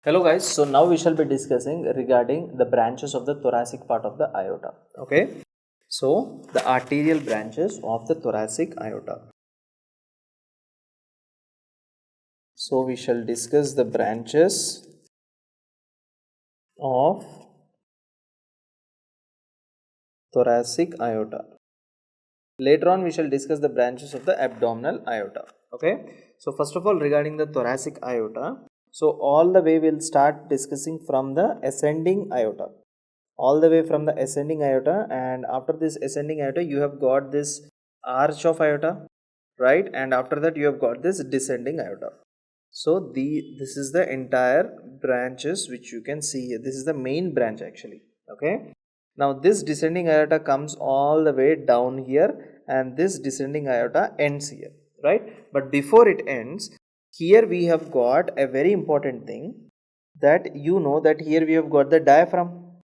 Hello guys, so now we shall be discussing regarding the branches of the thoracic part of the aorta. Okay, so the arterial branches of the thoracic aorta. So we shall discuss the branches of thoracic aorta. Later on we shall discuss the branches of the abdominal aorta. Okay, so first of all, regarding the thoracic aorta, so all the way we'll start discussing from the ascending aorta. All the way from the ascending aorta, and after this ascending aorta you have got this arch of aorta, right? And after that you have got this descending aorta. So this is the entire branches which you can see here. This is the main branch actually. Okay, now this descending aorta comes all the way down here, and this descending aorta ends here, right? But before it ends, here we have got a very important thing, that you know that here we have got the diaphragm,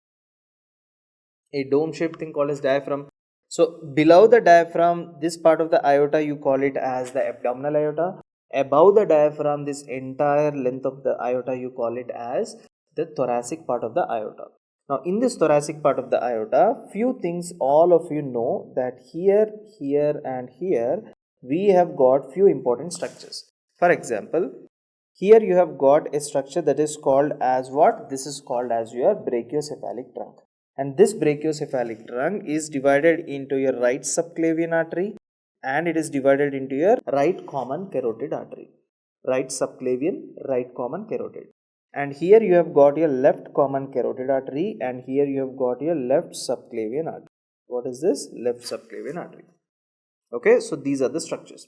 a dome shaped thing called as diaphragm. So below the diaphragm, this part of the aorta you call it as the abdominal aorta. Above the diaphragm, this entire length of the aorta you call it as the thoracic part of the aorta. Now in this thoracic part of the aorta, few things all of you know, that here, here and here we have got few important structures. For example, here you have got a structure that is called as what? This is called as your brachiocephalic trunk. And this brachiocephalic trunk is divided into your right subclavian artery, and it is divided into your right common carotid artery. Right subclavian, right common carotid. And here you have got your left common carotid artery, and here you have got your left subclavian artery. What is this? Left subclavian artery. Okay, so these are the structures.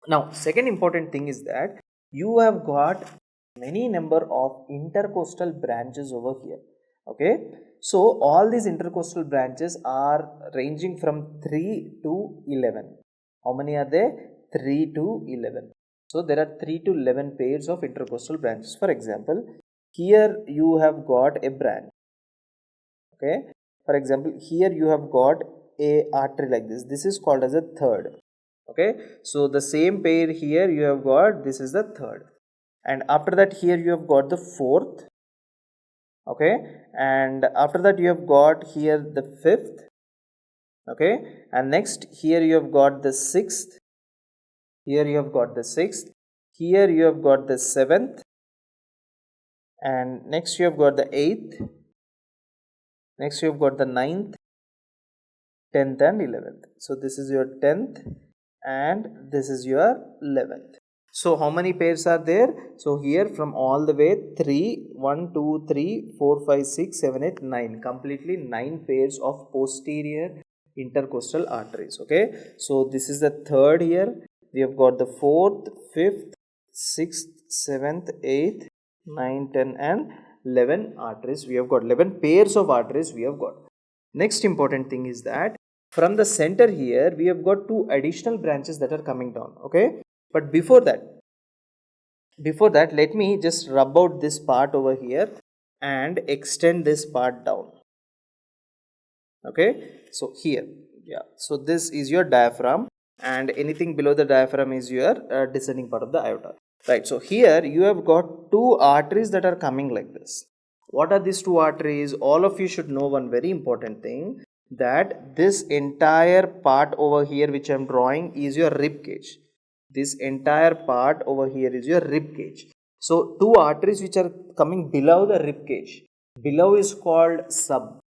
Now, second important thing is that you have got many number of intercostal branches over here. Okay, so all these intercostal branches are ranging from 3 to 11. How many are there? 3 to 11. So there are 3 to 11 pairs of intercostal branches. For example, here you have got a branch. Okay, for example, here you have got a artery like this. This is called as a third. Okay, so the same pair here you have got, this is the third, and after that here you have got the fourth. Okay, and after that you have got here the fifth. Okay, and next here you have got the sixth. Here you have got the sixth. Here you have got the seventh, and next you have got the eighth. Next you have got the ninth, 10th and 11th. So this is your 10th and this is your 11th. So how many pairs are there? So here from all the way 3, 1, 2, 3, 4, 5, 6, 7, 8, 9. Completely 9 pairs of posterior intercostal arteries. Okay. So this is the third here. We have got the 4th, 5th, 6th, 7th, 8th, 9, 10 and 11 arteries. We have got 11 pairs of arteries we have got. Next important thing is that from the center here we have got 2 additional branches that are coming down. Okay, but before that let me just rub out this part over here and extend this part down. Okay, so here, yeah, so this is your diaphragm, and anything below the diaphragm is your descending part of the aorta, right? So here you have got 2 arteries that are coming like this. What are these 2 arteries? All of you should know one very important thing, that this entire part over here which I am drawing is your rib cage. This entire part over here is your rib cage. So 2 arteries which are coming below the rib cage. Below is called sub.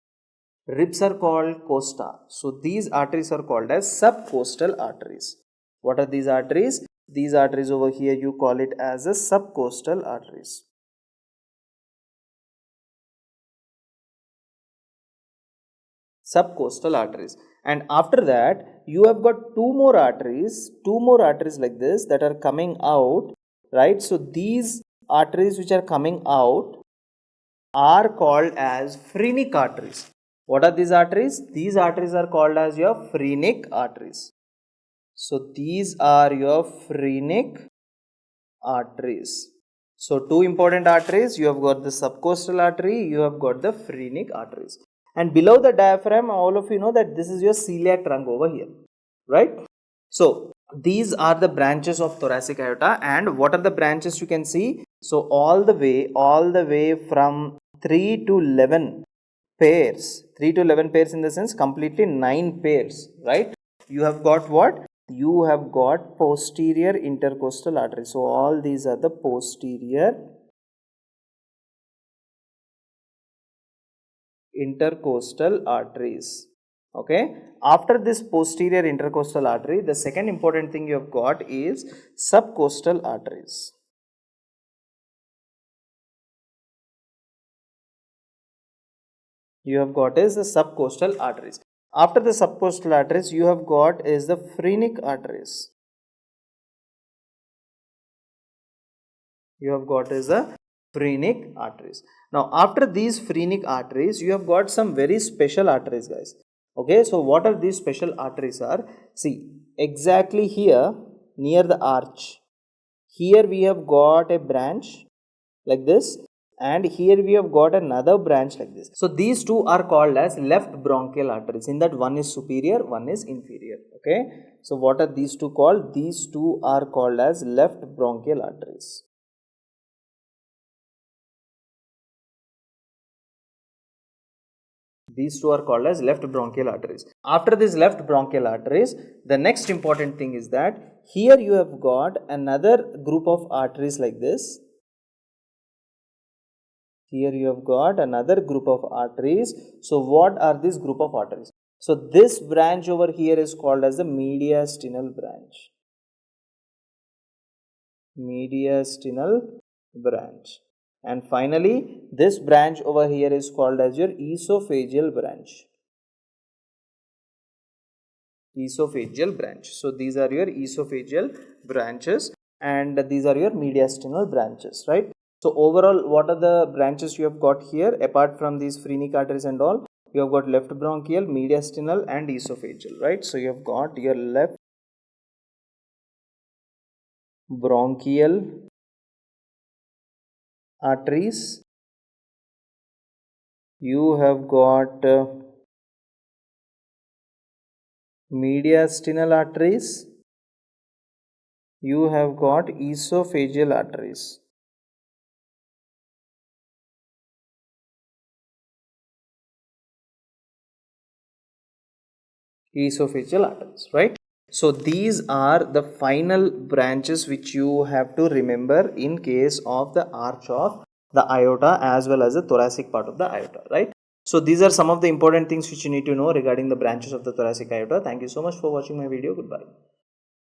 Ribs are called costa. So these arteries are called as subcostal arteries. What are these arteries? These arteries over here you call it as a subcostal arteries. Subcostal arteries. And after that you have got 2 more arteries like this that are coming out, right? So these arteries which are coming out are called as phrenic arteries. What are these arteries? These arteries are called as your phrenic arteries. So these are your phrenic arteries. So 2 important arteries, you have got the subcostal artery, you have got the phrenic arteries. And below the diaphragm, all of you know that this is your celiac trunk over here, right? So these are the branches of thoracic aorta. And what are the branches you can see? So all the way from 3 to 11 pairs, 3 to 11 pairs in the sense completely 9 pairs, right? You have got what? You have got posterior intercostal artery. So all these are the posterior intercostal arteries. Okay, after this posterior intercostal artery, the second important thing you have got is subcostal arteries. You have got is the subcostal arteries. After the subcostal arteries, you have got is the phrenic arteries. You have got is the phrenic arteries. Now after these phrenic arteries, you have got some very special arteries, guys. Okay, so what are these special arteries are? See, exactly here near the arch, here we have got a branch like this, and here we have got another branch like this. So these two are called as left bronchial arteries. In that, one is superior, one is inferior. Okay, so what are these two called? These two are called as left bronchial arteries. These two are called as left bronchial arteries. After these left bronchial arteries, the next important thing is that here you have got another group of arteries like this. Here you have got another group of arteries. So what are these group of arteries? So this branch over here is called as the mediastinal branch. Mediastinal branch. And finally, this branch over here is called as your esophageal branch. Esophageal branch. So these are your esophageal branches, and these are your mediastinal branches, right? So overall, what are the branches you have got here apart from these phrenic arteries and all? You have got left bronchial, mediastinal and esophageal, right? So you have got your left bronchial arteries, you have got mediastinal arteries, you have got esophageal arteries. Esophageal arteries, right? So these are the final branches which you have to remember in case of the arch of the aorta as well as the thoracic part of the aorta, right? So these are some of the important things which you need to know regarding the branches of the thoracic aorta. Thank you so much for watching my video. Goodbye.